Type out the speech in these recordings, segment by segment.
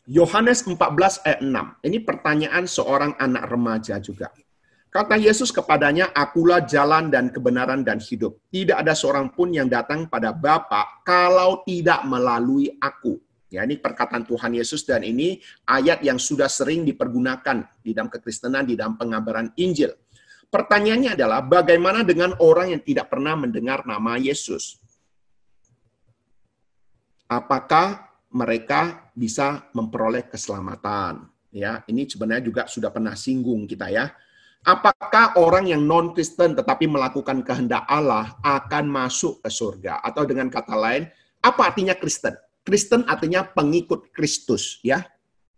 Yohanes 14 ayat 6. Ini pertanyaan seorang anak remaja juga. Kata Yesus kepadanya, akulah jalan dan kebenaran dan hidup. Tidak ada seorang pun yang datang pada Bapa kalau tidak melalui aku. Ya, ini perkataan Tuhan Yesus dan ini ayat yang sudah sering dipergunakan di dalam kekristenan, di dalam pengabaran Injil. Pertanyaannya adalah bagaimana dengan orang yang tidak pernah mendengar nama Yesus? Apakah mereka bisa memperoleh keselamatan? Ya, ini sebenarnya juga sudah pernah singgung kita ya. Apakah orang yang non-Kristen tetapi melakukan kehendak Allah akan masuk ke surga? Atau dengan kata lain, apa artinya Kristen? Kristen artinya pengikut Kristus, ya.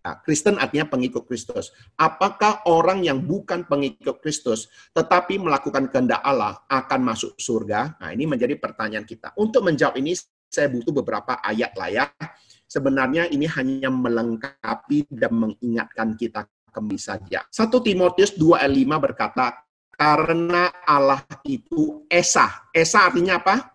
Nah, Kristen artinya pengikut Kristus. Apakah orang yang bukan pengikut Kristus tetapi melakukan kehendak Allah akan masuk surga? Nah, ini menjadi pertanyaan kita. Untuk menjawab ini, saya butuh beberapa ayat lah ya. Sebenarnya ini hanya melengkapi dan mengingatkan kita kembali saja. 1 Timotius 2 ayat 5 berkata, karena Allah itu Esa. Esa artinya apa?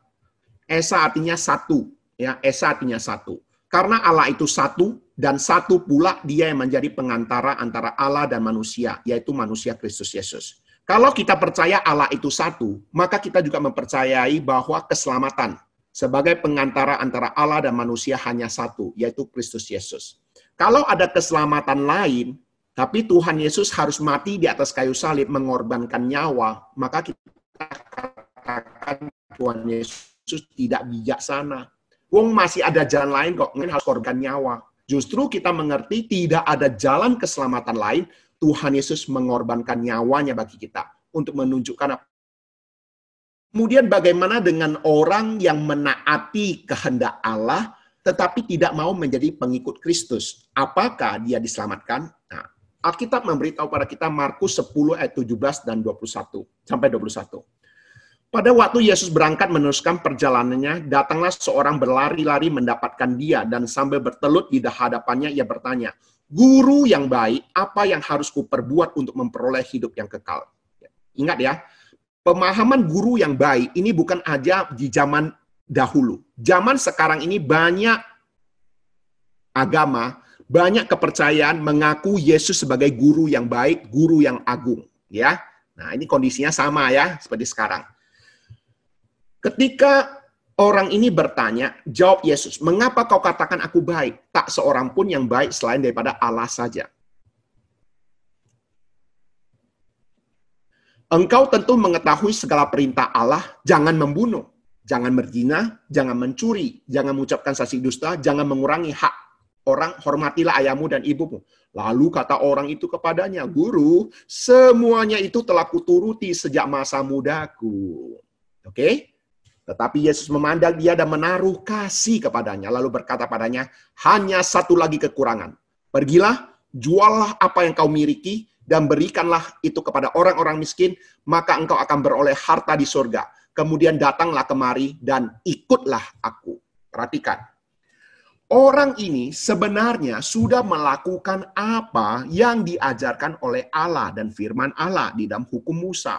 Esa artinya satu. Ya, Esa artinya satu. Karena Allah itu satu, dan satu pula dia yang menjadi pengantara antara Allah dan manusia, yaitu manusia Kristus Yesus. Kalau kita percaya Allah itu satu, maka kita juga mempercayai bahwa keselamatan sebagai pengantara antara Allah dan manusia hanya satu, yaitu Kristus Yesus. Kalau ada keselamatan lain, tapi Tuhan Yesus harus mati di atas kayu salib mengorbankan nyawa, maka kita katakan Tuhan Yesus tidak bijaksana. Wong masih ada jalan lain kok, harus korban nyawa. Justru kita mengerti tidak ada jalan keselamatan lain, Tuhan Yesus mengorbankan nyawanya bagi kita untuk menunjukkan apa. Kemudian bagaimana dengan orang yang menaati kehendak Allah tetapi tidak mau menjadi pengikut Kristus? Apakah dia diselamatkan? Nah, Alkitab memberitahu pada kita Markus 10 ayat 17 dan 21 sampai 21. Pada waktu Yesus berangkat meneruskan perjalanannya, datanglah seorang berlari-lari mendapatkan dia dan sambil bertelut di hadapannya ia bertanya, "Guru yang baik, apa yang harus kuperbuat untuk memperoleh hidup yang kekal?" Ingat ya, pemahaman guru yang baik ini bukan aja di zaman dahulu. Zaman sekarang ini banyak agama, banyak kepercayaan mengaku Yesus sebagai guru yang baik, guru yang agung, ya. Nah, ini kondisinya sama ya seperti sekarang. Ketika orang ini bertanya, jawab Yesus, "Mengapa kau katakan aku baik? Tak seorang pun yang baik selain daripada Allah saja." Engkau tentu mengetahui segala perintah Allah, jangan membunuh, jangan berzina, jangan mencuri, jangan mengucapkan saksi dusta, jangan mengurangi hak orang, hormatilah ayahmu dan ibumu. Lalu kata orang itu kepadanya, "Guru, semuanya itu telah kuturuti sejak masa mudaku." Oke? Tetapi Yesus memandang dia dan menaruh kasih kepadanya, lalu berkata padanya, "Hanya satu lagi kekurangan. Pergilah, juallah apa yang kau miliki, dan berikanlah itu kepada orang-orang miskin, maka engkau akan beroleh harta di surga. Kemudian datanglah kemari dan ikutlah aku." Perhatikan. Orang ini sebenarnya sudah melakukan apa yang diajarkan oleh Allah dan firman Allah di dalam hukum Musa,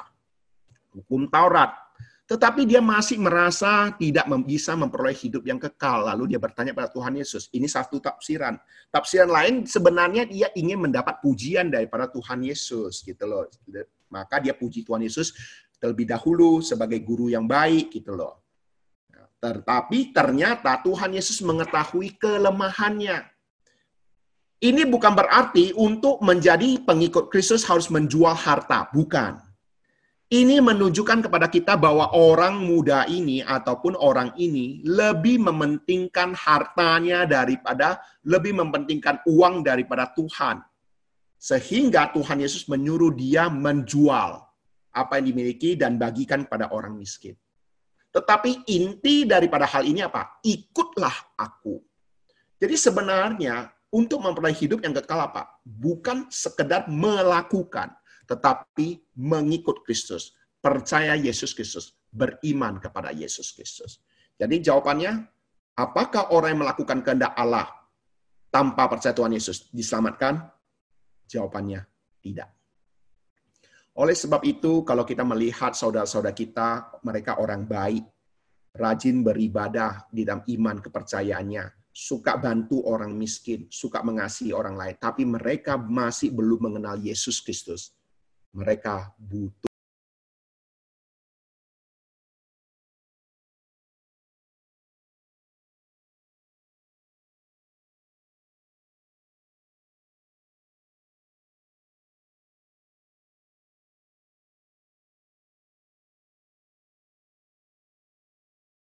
hukum Taurat. Tetapi dia masih merasa tidak bisa memperoleh hidup yang kekal. Lalu dia bertanya pada Tuhan Yesus. Ini satu tafsiran. Tafsiran lain sebenarnya dia ingin mendapat pujian daripada Tuhan Yesus, gitu loh. Maka dia puji Tuhan Yesus terlebih dahulu sebagai guru yang baik, gitu loh. Tetapi ternyata Tuhan Yesus mengetahui kelemahannya. Ini bukan berarti untuk menjadi pengikut Kristus harus menjual harta, bukan. Ini menunjukkan kepada kita bahwa orang muda ini ataupun orang ini lebih mementingkan hartanya daripada, lebih mementingkan uang daripada Tuhan. Sehingga Tuhan Yesus menyuruh dia menjual apa yang dimiliki dan bagikan pada orang miskin. Tetapi inti daripada hal ini apa? Ikutlah aku. Jadi sebenarnya untuk memperoleh hidup yang kekal apa? Bukan sekedar melakukan, tetapi mengikut Kristus. Percaya Yesus Kristus. Beriman kepada Yesus Kristus. Jadi jawabannya, apakah orang yang melakukan kehendak Allah tanpa percaya Tuhan Yesus diselamatkan? Jawabannya tidak. Oleh sebab itu, kalau kita melihat saudara-saudara kita, mereka orang baik, rajin beribadah di dalam iman kepercayaannya, suka bantu orang miskin, suka mengasihi orang lain, tapi mereka masih belum mengenal Yesus Kristus. Mereka butuh